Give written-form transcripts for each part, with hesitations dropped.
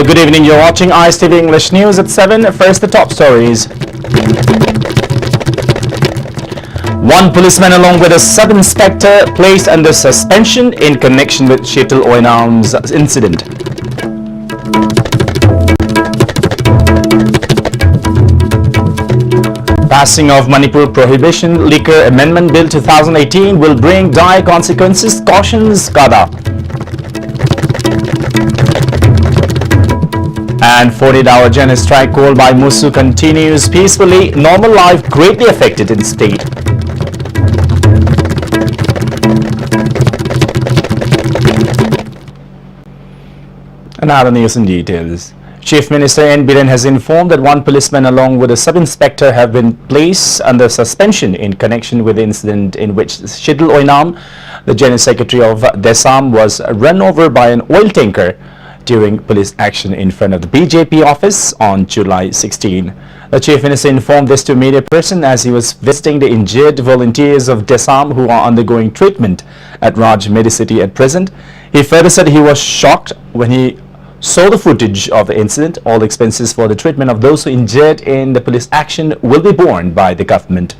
Good evening, you're watching ISTV English News at 7. First, the top stories. One policeman along with a sub-inspector placed under suspension in connection with Shetal Oinam's incident. Passing of Manipur Prohibition Liquor Amendment Bill 2018 will bring dire consequences, cautions Kada. And 48-hour general strike called by Musu continues peacefully. Normal life greatly affected in state. And now the news in details. Chief Minister N. Biren has informed that one policeman along with a sub-inspector have been placed under suspension in connection with the incident in which Shetal Oinam, the General Secretary of Desam, was run over by an oil tanker during police action in front of the BJP office on July 16. The Chief Minister informed this to a media person as he was visiting the injured volunteers of Desam who are undergoing treatment at Raj Medicity at present. He further said he was shocked when he saw the footage of the incident. All expenses for the treatment of those who injured in the police action will be borne by the government.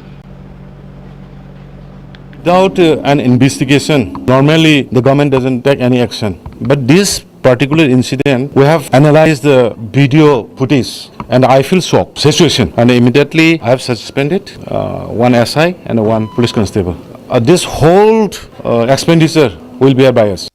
Without an investigation, normally the government doesn't take any action. But this particular incident, we have analyzed the video footage and I feel shocked situation, and immediately I have suspended one SI and one police constable. This whole expenditure will be by us.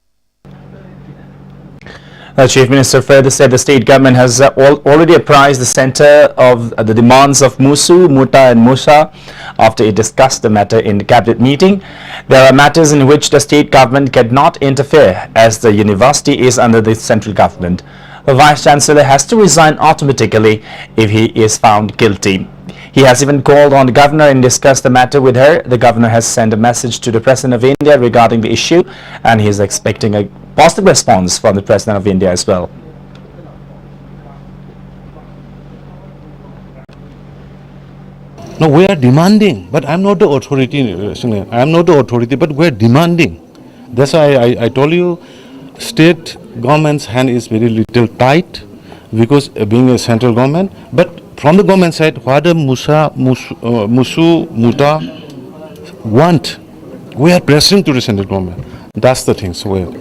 The Chief Minister further said the state government has already apprised the centre of the demands of Musu, Muta and Musa after it discussed the matter in the cabinet meeting. There are matters in which the state government cannot interfere as the university is under the central government. The Vice Chancellor has to resign automatically if he is found guilty. He has even called on the governor and discussed the matter with her. The governor has sent a message to the President of India regarding the issue and he is expecting a positive response from the President of India as well. No, we are demanding, but I'm not the authority. I am not the authority, but we are demanding. That's why I told you, state government's hand is very little tight because being a central government. But from the government side, what the Musu, Muta want, we are pressing to the central government. That's the thing. So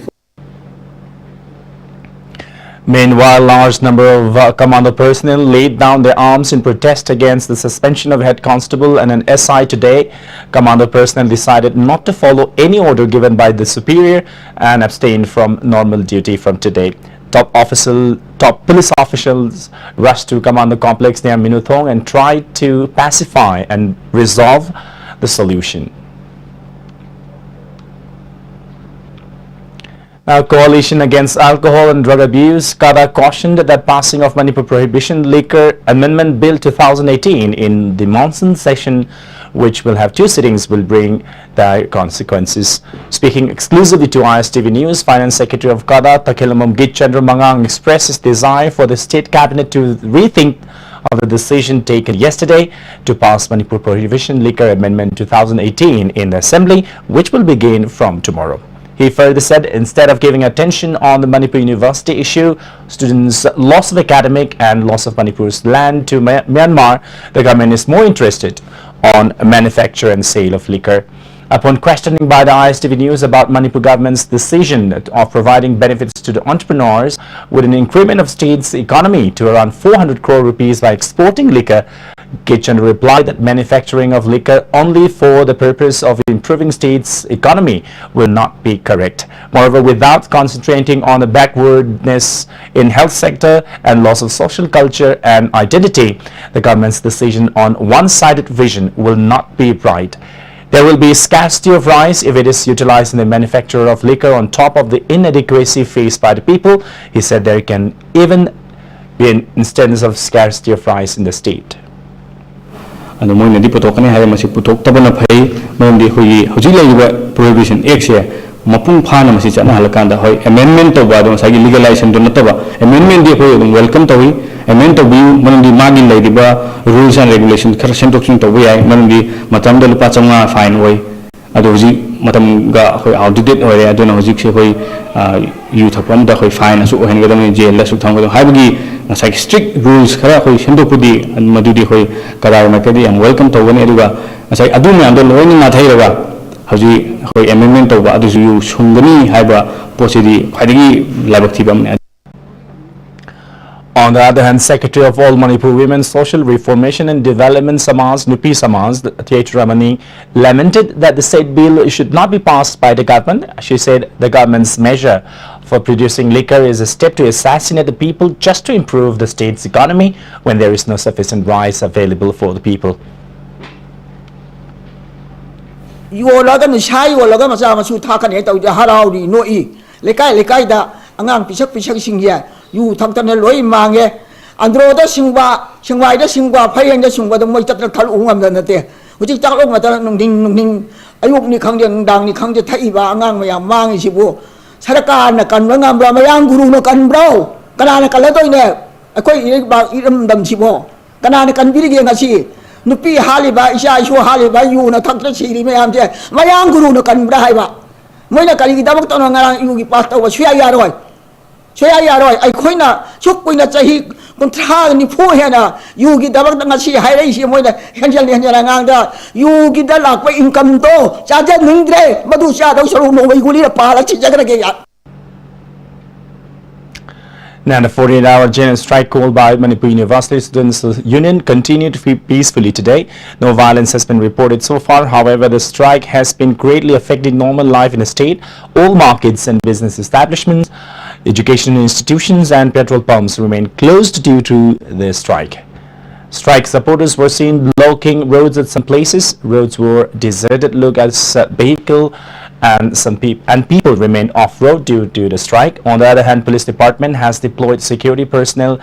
Meanwhile, large number of commando personnel laid down their arms in protest against the suspension of head constable and an SI today. Commando personnel decided not to follow any order given by the superior and abstained from normal duty from today. Top police officials rushed to commando complex near Minuthong and tried to pacify and resolve the solution. Now, Coalition Against Alcohol and Drug Abuse, KADA, cautioned that passing of Manipur Prohibition Liquor Amendment Bill 2018 in the monsoon session, which will have two sittings, will bring dire consequences. Speaking exclusively to ISTV News, Finance Secretary of KADA, Takilamum Gitchandra Mangang, expressed his desire for the State Cabinet to rethink of the decision taken yesterday to pass Manipur Prohibition Liquor Amendment 2018 in the Assembly, which will begin from tomorrow. He further said instead of giving attention on the Manipur University issue, students' loss of academic and loss of Manipur's land to Myanmar, the government is more interested on manufacture and sale of liquor. Upon questioning by the ISTV News about Manipur government's decision of providing benefits to the entrepreneurs with an increment of state's economy to around 400 crore rupees by exporting liquor, Gitchandra replied that manufacturing of liquor only for the purpose of improving state's economy will not be correct. Moreover, without concentrating on the backwardness in health sector and loss of social culture and identity, the government's decision on one-sided vision will not be right. There will be scarcity of rice if it is utilized in the manufacture of liquor on top of the inadequacy faced by the people. He said there can even be an instance of scarcity of rice in the state. And moy nadi putokani hay masi putok tabana phai mandi hoyi hoji laiba prohibition act se mapung phana masi chana halakanda hoy amendment to ba don sagi legalization do nataba amendment di hoy welcome to amendment to view mandi magi laiba rules and regulations khar sentoking to bai mandi matam da lupa changa fine hoy ꯑꯗꯣ ꯍꯧꯖꯤꯛ ꯃꯇꯝꯒ ꯑꯩꯈꯣꯏ outdated ꯑꯣꯏꯔꯦ ꯑꯗꯨꯅ ꯍꯧꯖꯤꯛꯁꯦ ꯑꯩꯈꯣꯏ ꯌꯨ ꯊꯛꯄ ꯑꯃꯗ ꯑꯩꯈꯣꯏ ꯐꯥꯏꯟꯁꯨ ꯑꯣꯏꯍꯟꯒꯗꯕꯅꯤ ꯖꯦꯜꯗꯁꯨ ꯊꯝꯒꯗꯕꯅꯤ ꯍꯥꯏꯕꯒꯤ ꯉꯁꯥꯏꯒꯤ ꯁ꯭ꯇ꯭ꯔꯤꯛ ꯔꯨꯜꯁ ꯈꯔ ꯑꯩꯈꯣꯏ ꯁꯦꯝꯗꯣꯛꯄꯗꯤ ꯃꯗꯨꯗꯤ ꯑꯩꯈꯣꯏ ꯀꯗꯥꯏ ꯃꯥꯏꯀꯩꯗ ꯌꯥꯝ ꯋꯦꯜꯀꯝ ꯇꯧꯒꯅꯤ ꯑꯗꯨꯒ ꯉꯁꯥꯏ ꯑꯗꯨ ꯃꯌꯥꯝꯗꯣ ꯂꯣꯏꯅ ꯅꯥꯊꯩꯔꯒ ꯍꯧꯖꯤꯛ ꯑꯩꯈꯣꯏ ꯑꯦꯃꯦꯟꯃꯦꯟ ꯇꯧꯕ ꯑꯗꯨꯁꯨ ꯌꯨ ꯁꯨꯡꯒꯅꯤ ꯍꯥꯏꯕ ꯄꯣꯠꯁꯤꯗꯤ ꯈ꯭ꯋꯥꯏꯗꯒꯤ ꯂꯥꯏꯕꯛ ꯊꯤꯕ ꯑꯃꯅꯤ. On the other hand, Secretary of All Manipur Women's Social Reformation and Development Samaj, Nupi Samaj, Theatre Ramani, lamented that the said bill should not be passed by the government. She said the government's measure for producing liquor is a step to assassinate the people just to improve the state's economy when there is no sufficient rice available for the people. Yolaga ni shai walaga macha masu thakan he tau haraudi no I lekai da angang pisak singya yu thaktan loi mange andro da singwai da singwa phayeng da singwa da moi tat thal ungam da nate huji tak lo mata nungding ayuk ni khang dang ni khang je thai ba angang mayam mang sibu sarakar na kan ngam bra mayang guru na kan bro kana na kala toy ne akoi ba iram dam sibo kana na kan biri ge ngasi Nupi haliba isya isu haliba yu na thakta siri mayam je mayang guru na kan bra hai ba moi na kali dabak to ngarang yu gi pas taw suya ya roi ai khoi na chuk koi na chahi kun tha ni phu he na yu gi dabak na si hai rai si moi na henjal ngang da yu gi da lak pa income to cha ja ning dre madu cha dau saru no wei guli pa la chi jagra ge ya. Now, the 48-hour general strike called by Manipur University Students Union continued peacefully today. No violence has been reported so far. However, the strike has been greatly affecting normal life in the state. All markets and business establishments, educational institutions and petrol pumps remain closed due to the strike. Strike supporters were seen blocking roads at some places. Roads were deserted, look at vehicle and people remain off-road due to the strike. On the other hand, police department has deployed security personnel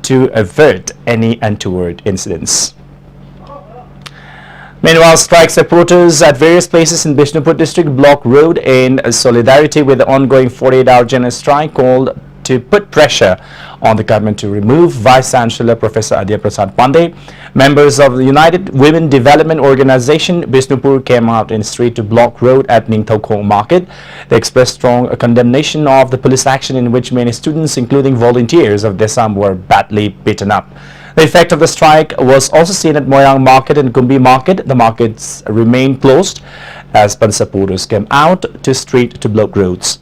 to avert any untoward incidents. Meanwhile, strike supporters at various places in Bishnupur district blocked road in solidarity with the ongoing 48-hour general strike called to put pressure on the government to remove Vice Chancellor Professor Adya Prasad Pandey. Members of the United Women Development Organization Bishnupur came out in the street to block road at Ningthaukhong Market. They expressed strong condemnation of the police action in which many students, including volunteers of Desam, were badly beaten up. The effect of the strike was also seen at Moyang Market and Kumbi Market. The markets remained closed as Ban supporters came out to street to block roads.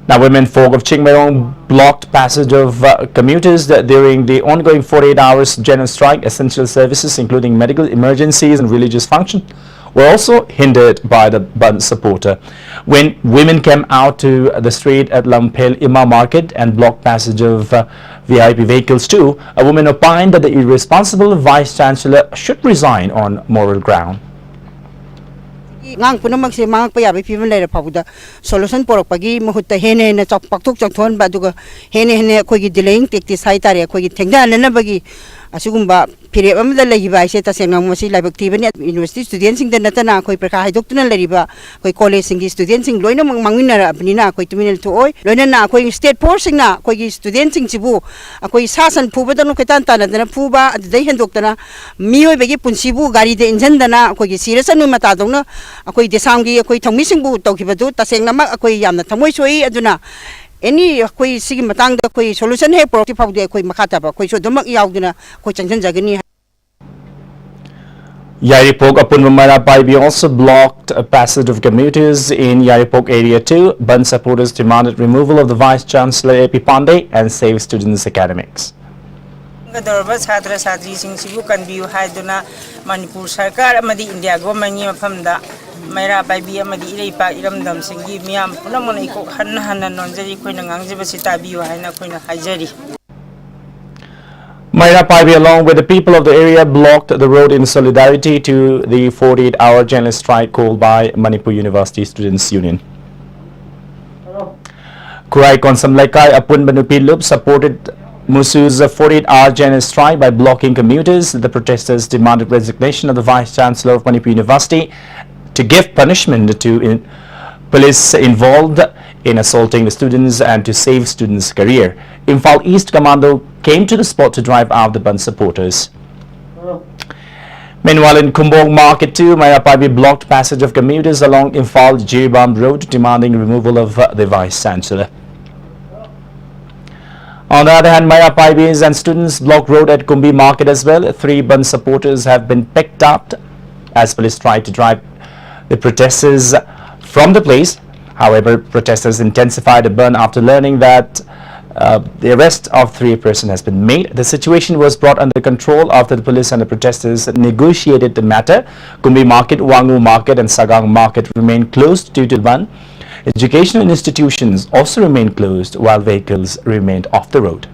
Now, women folk of Chingmairong blocked passage of commuters during the ongoing 48 hours general strike. Essential services, including medical emergencies and religious functions, were also hindered by the Ban supporter. When women came out to the street at Lampel Ima Market and blocked passage of VIP vehicles too, a woman opined that the irresponsible Vice Chancellor should resign on moral ground. Ngang punamag si mga payabi piman lera pabuda solution porok pagi mahutta hene na chok paktuk chokthon ba duga hene khoi gi delaying tekti sai tare khoi gi thengda na bagi asugumba pire amda laiba ise ta sengna masi laibak tibani university student sing na tana khoi prakha haidok tuna lariba khoi college sing gi student sing loina mangwina apni na khoi tuminel to oi loina na khoi state force sing na khoi gi student sing chibu khoi sasan phuba danu ketan ta na phuba adai hendok tana mioi bagi punsibu gari de engine dana khoi gi sirasan mata dongna akoi desamgi akoi thongmi singbu tawkhibadu tasengna ma akoi yamna thamoi soi aduna any akoi sigi matang da akoi solution he pro tipau de akoi makata ba akoi so domak yauduna akoi changjan jagani. Yaripok Apunmamara Paibi also blocked a passage of commuters in Yaripok area too. Ban supporters demanded removal of the Vice Chancellor AP Pandey and save students' academics. Gadorba Sadra Sadri Singh Sibu can be Haiduna Manipur Sarkar Amadi India Gomani Famda Maira Baby Amadi Irepa Iramdam Singi Miam Punamoniko Hanahan Nonjari Quinangzibasita Bio Hana Quina Hajari. Maira Paibi, along with the people of the area, blocked the road in solidarity to the 48-hour general strike called by Manipur University Students Union. Kurai Konsam Laikai Apun Banupi Loop supported Musu's 48-hour general strike by blocking commuters. The protesters demanded resignation of the Vice Chancellor of Manipur University to give punishment to police involved in assaulting the students and to save students' career. Imphal East Commando came to the spot to drive out the Ban supporters. Meanwhile, in Kumbong Market 2, Mayapaibi blocked passage of commuters along Imphal Jiribam Road, demanding removal of the Vice Chancellor. On the other hand, Mayapaibis and students blocked road at Kumbi Market as well. 3 Bund supporters have been picked up as police tried to drive the protesters from the place. However, protesters intensified the burn after learning that the arrest of 3 persons has been made. The situation was brought under control after the police and the protesters negotiated the matter. Kumbi Market, Wangu Market and Sagang Market remain closed due to the ban. Educational institutions also remained closed while vehicles remained off the road.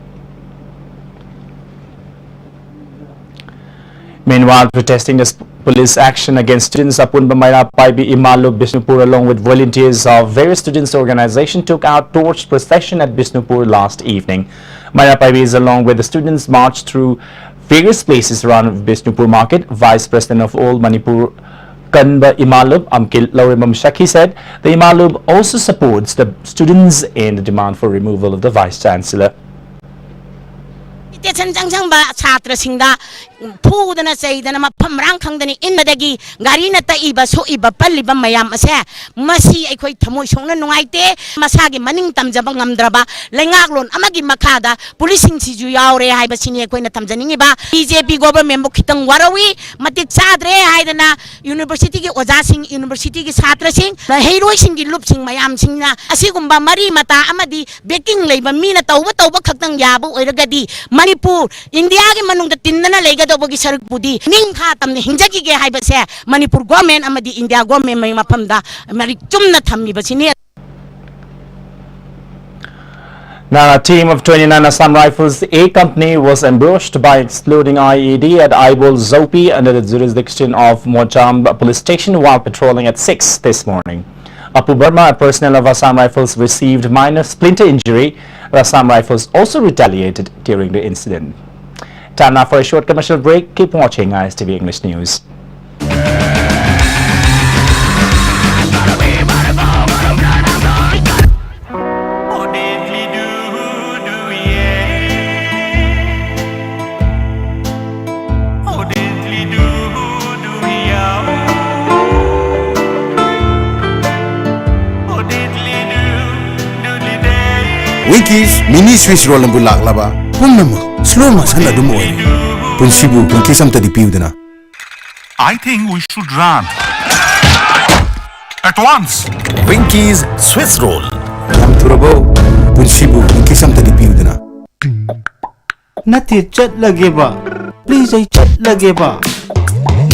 Meanwhile, protesting the police action against students, Apunba Mayapaibi Imalub Bishnupur along with volunteers of various students' organizations took out torch procession at Bishnupur last evening. Mayapaibi along with the students marched through various places around Bishnupur Market. Vice President of All Manipur Kanba Imalub Amkil Laurimam Shaki said the Imalub also supports the students in the demand for removal of the Vice Chancellor. Pudana Saydana Pamrang Kangani in the Dagi, Garina Taiba, so Iba Paliba Mayam Masi, a quite Tamoshona Noite, Masagi Maning Tamjabangam Draba, Lengaglon, Amagi Makada, Policing Sijuyaure, Hibasini, Quena Tamzaniba, BJP government Bukitang Warawi, Matit Sadre, Haidana, University Ozasing, University Satrasing, the Heroising Lupsing Mayam Singna, Asigumba Mari Mata Amadi, Baking Labor Mina Tova Katang Yabu, Ergadi, Manipur, India Manung the Tinana Lega. Budi ning khatam ne hinjagi ge haibase Manipur government amadi India government mai mapamda mari chumna thammi basini. Now, a team of 29 Assam Rifles A Company was ambushed by exploding IED at Aibol Zopi under the jurisdiction of Mocham police station while patrolling at 6 this morning. Apu Burma, a personnel of Assam Rifles, received minor splinter injury. Assam Rifles also retaliated during the incident. Time now for a short commercial break. Keep watching ISTV English News. Winkies mini Swiss roll and bulak laba. Slow motion adum oil. Punsibu winkies am tadi piudana. I think we should run. At once. Winkies Swiss roll. Am turabo. Punsibu winkies am tadi piudana. Nati chat lagi ba. Please ay chat lagi ba.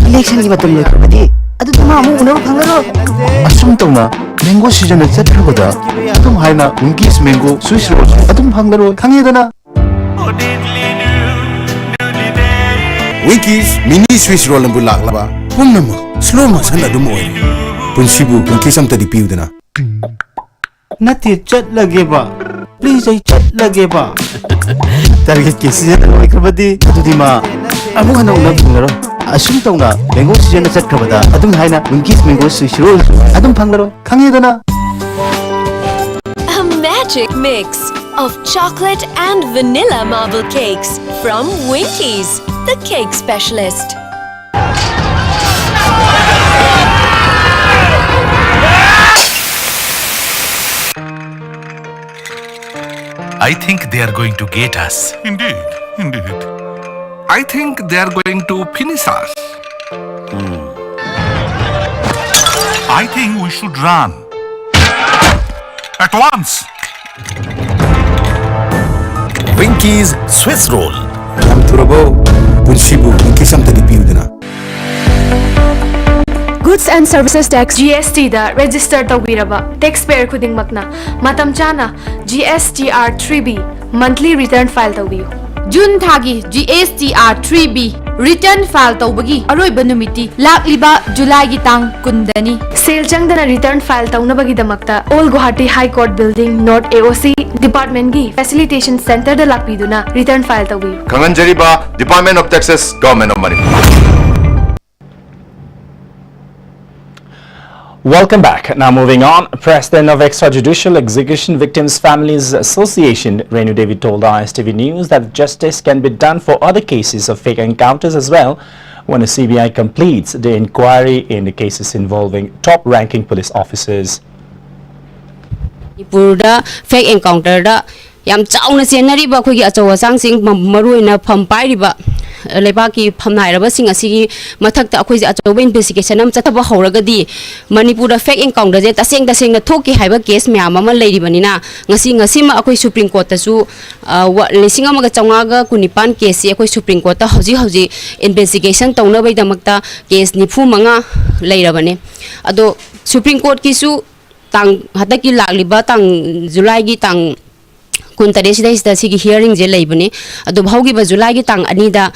Election ki matum loy pati. Adu tama mo unaw phangaro. Asum tawna mango season at chat hagoda. Atum haina Winkies mango Swiss roll. Atum phangaro khangedana. Winkies mini Swiss roll and bulak laba. Slow motion adum oil. Punsibu winkies am tadi piudana. Nati chat lagi ba. Please ay chat lagi ba. Target kasi yan ay krabadi. Adu di ma. Amo hana unang phangaro. Asum tawna mango season at chat krabada. Atum haina Winkies mango Swiss roll. Atum phangaro khangedana. A magic mix of chocolate and vanilla marble cakes from Winkies, the cake specialist. I think they are going to get us. Indeed, indeed. I think they are going to finish us. I think we should run. At once. Winkies Swiss roll. Am turabo. Punsibu winkies am tadi piudana. Goods and Services Tax GST da register tawiraba taxpayer khudingmakna matam chana GSTR 3B monthly return file tawiyu. June thagi GSTR 3B return file tawbagi aroiba numiti lakliba July gi tang kundani. Sale changdana return file tawnabagi damakta All Guwahati High Court Building North AOC Department gi Facilitation Center da lakpiduna return file tawiyu. Kanganjariba Department of Taxes Government of Manipur. Welcome back. Now moving on, President of Extrajudicial Execution Victims Families Association, Renu Devi, told ISTV News that justice can be done for other cases of fake encounters as well, when the CBI completes the inquiry in the cases involving top-ranking police officers. Manipurda fake encounter da yam chauna senari ba khoi gi achawa sang sing maruina pham pai riba lebaki pham nai raba sing asigi mathak ta khoi achawa investigation am chataba horaga di Manipurda fake encounter je taseng na thoki haiba case myam ama leiri banina ngasi ma akhoi Supreme Court ta su lising amaga chawnga ga kunipan case akhoi Supreme Court ta hoji investigation tawna bai damakta case nifu manga leirabane ado Supreme Court ki su tang hataki lagliba tang July gi tang kuntare sida sigi hearing je leibani adu bhaugi ba July gi tang ani da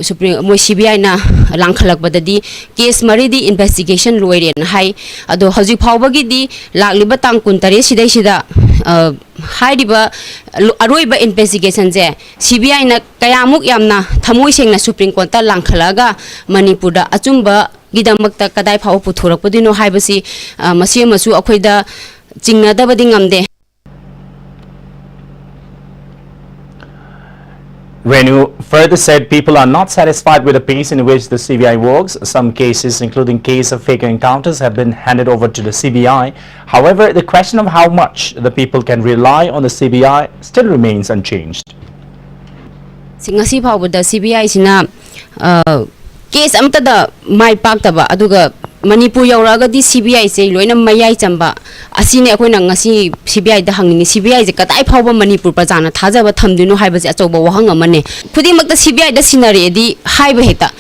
Supreme mo CBI na langkhalak badadi case mari di investigation loiren hai adu hoji phawbagi di lagliba tang kuntare sida hai diba aroiba investigation je CBI na kayamuk yamna thamoi sengna Supreme Court ta langkhalaga Manipurda achumba gidamakta kadai phaw puthorak padino haibasi masi masu akhoida chingna dabadi ngamde. Renu further said people are not satisfied with the pace in which the CBI works. Some cases, including case of fake encounters, have been handed over to the CBI. However, the question of how much the people can rely on the CBI still remains unchanged. Singasi phawda CBI sina case amta da mai pak taba aduga Manipur yauraga di CBI se loina mayai chamba asine akoi na ngasi CBI da hangni CBI je katai phawba Manipur prajana thajaba thamdinu haiba je achoba wahang amane khudi makta CBI da sinare di haiba heta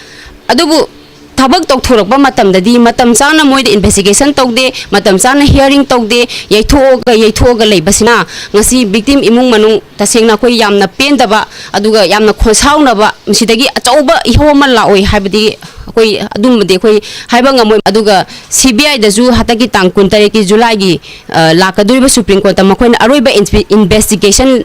adubu thabak tok thorakba matam da di matam chana moi da investigation tokde matam chana hearing tokde yaithoga leibasina ngasi victim imung manung tasengna koi yamna pendaba aduga yamna khosauna ba misidagi achoba ihoma laoi haibadi koi adumde koi haiba ngamoi aduga CBI da ju hataki tang kuntare ki July gi lakaduriba Supreme Court makoina aroiba investigation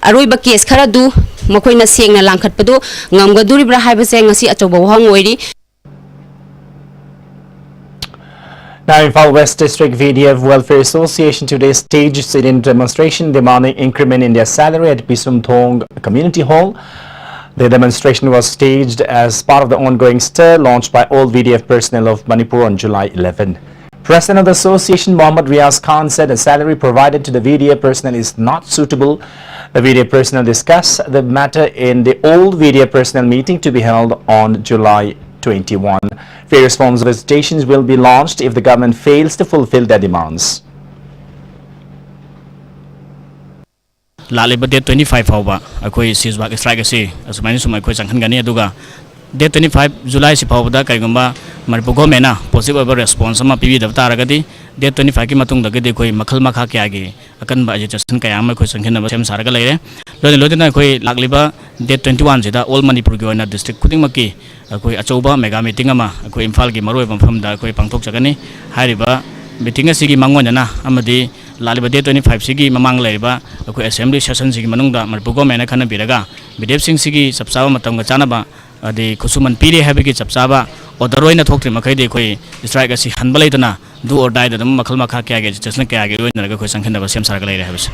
aroiba case khara du makoina sengna langkhat padu ngamgaduribra haiba se ngasi achoba wahang oiri. Now, in Imphal West District VDF Welfare Association today staged sit-in demonstration demanding increment in their salary at Pisum Thong Community Hall. The demonstration was staged as part of the ongoing stir launched by all VDF personnel of Manipur on July 11. President of the association, Mohammad Riaz Khan, said the salary provided to the VDF personnel is not suitable. The VDF personnel discussed the matter in the old VDF personnel meeting to be held on July 21. Various forms of visitations will be launched if the government fails to fulfill their demands. Laliba date 25 fawba akoi seizewalk strike ase asumai sumai khoi changkhan gani aduga date 25 July si fawda kaigumba Manipur government na positive response ama pibi da taragadi date 25 ki matung dagadi khoi makhal makha kya gi akan ba agitation kaya ma khoi changkhan ba sem saraga leire lodina khoi lakliba date 21 jida all Manipur gi oina district khuding maki akoi achoba mega meeting ama akoi Imphal gi maroi bampham da akoi pangthok chagani hariba meeting asigi mangona na amadi Laliba Day 25 sigi mamang laiba akoi assembly session sigi manungda Manipur government na khana biraga BDF sing sigi chapsaba matam ga chanaba ade khusuman pire habigi chapsaba odaroi na thoktre makai de khoi strike asi hanba leitana do or die da makhal makha kya ge chasna kya ge roina ga khoi sankhana ba sem sarga lai habis.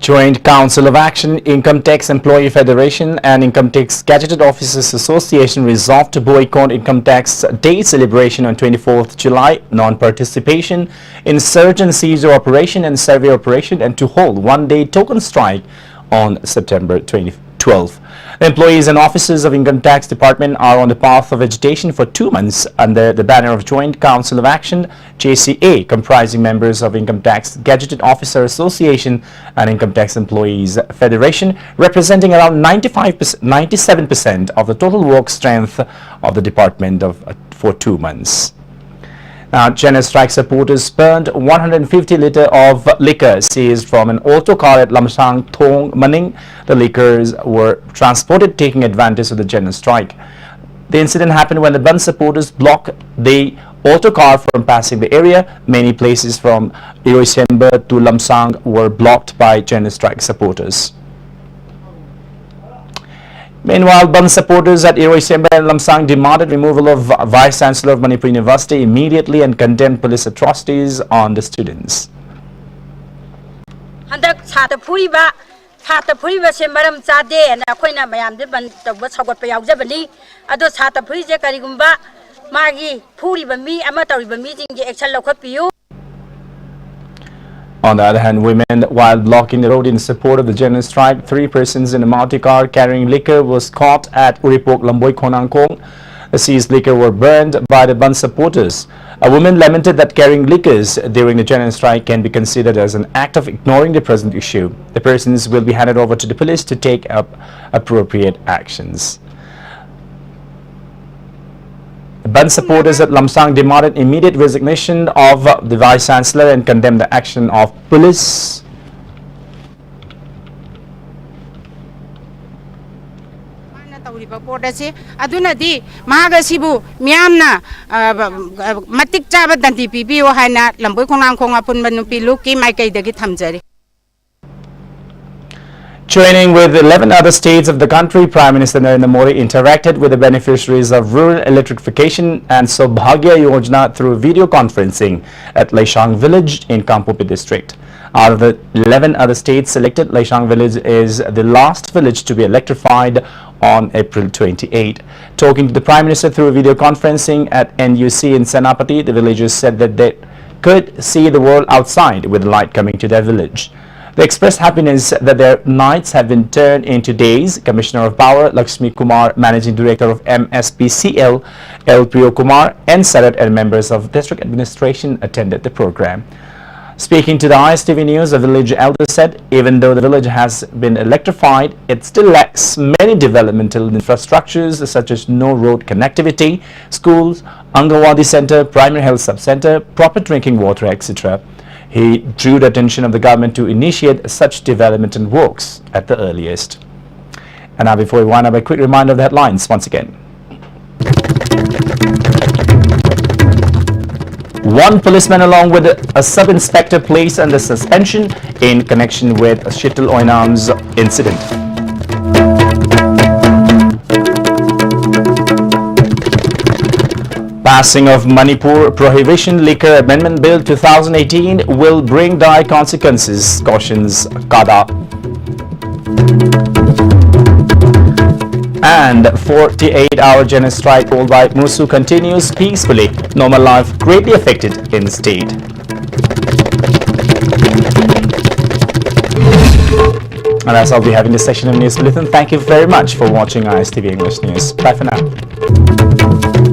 Joint Council of Action, Income Tax Employee Federation and Income Tax Gadgeted Officers Association resolved to boycott Income Tax Day celebration on 24th July, non-participation in search and seizure operation and survey operation, and to hold one-day token strike on September 12th. The employees and officers of Income Tax Department are on the path of agitation for 2 months under the banner of Joint Council of Action, JCA, comprising members of Income Tax Gadgeted Officer Association and Income Tax Employees Federation, representing around 97% of the total work strength of the department for 2 months. Now, General Strike supporters burned 150 litre of liquor seized from an auto car at Lamsang Thong Maning. The liquors were transported taking advantage of the General Strike. The incident happened when the Band supporters blocked the auto car from passing the area. Many places from Iroisemba to Lamsang were blocked by General Strike supporters. Meanwhile, Band supporters at Iroisemba and Lamsang demanded removal of Vice Chancellor of Manipur University immediately and condemned police atrocities on the students. Handak sata puriba Sata Puri was a Madam Sade and Aquina Mayam Diban was Hogwarts Yavani. Ado Sata Puri Karigumba, Magi, Puri by me, amateur by meeting the Excel Locapu. On the other hand, women, while blocking the road in support of the general strike, 3 persons in a multi-car carrying liquor was caught at Uripok Lamboy Konangkong. The seized liquor were burned by the Bund supporters. A woman lamented that carrying liquors during the general strike can be considered as an act of ignoring the present issue. The persons will be handed over to the police to take up appropriate actions. Bund supporters at Lamsang demanded immediate resignation of the Vice Chancellor and condemned the action of police. Adunadi Magasibu Miamna Matik Java Danti Pipi or Hana Lambo Konang Kong upon Manupi Luki Maika de Gitamjari. Joining with 11 other states of the country, Prime Minister Narendra Modi interacted with the beneficiaries of rural electrification and Sobhagya Yojana through video conferencing at Laishang village in Kampupi district. Out of the 11 other states selected, Laishang village is the last village to be electrified on April 28. Talking to the Prime Minister through video conferencing at NUC in Senapati, the villagers said that they could see the world outside with light coming to their village. They expressed happiness that their nights have been turned into days. Commissioner of Power Lakshmi Kumar, Managing Director of MSPCL L. Priyo Kumar, and Sarat and members of District Administration attended the program. Speaking to the ISTV News, the village elder said even though the village has been electrified, it still lacks many developmental infrastructures such as no road connectivity, schools, Angawadi Center, primary health sub-center, proper drinking water, etc. He drew the attention of the government to initiate such developmental works at the earliest. And now before we wind up, a quick reminder of the headlines once again. One policeman along with a sub-inspector placed under suspension in connection with Shittal Oinam's incident. Passing of Manipur Prohibition Liquor Amendment Bill 2018 will bring dire consequences, cautions Kada. And 48-hour general strike called by Musu continues peacefully. Normal life greatly affected in the state. And that's all we have in this session of News Bulletin. Thank you very much for watching ISTV English News. Bye for now.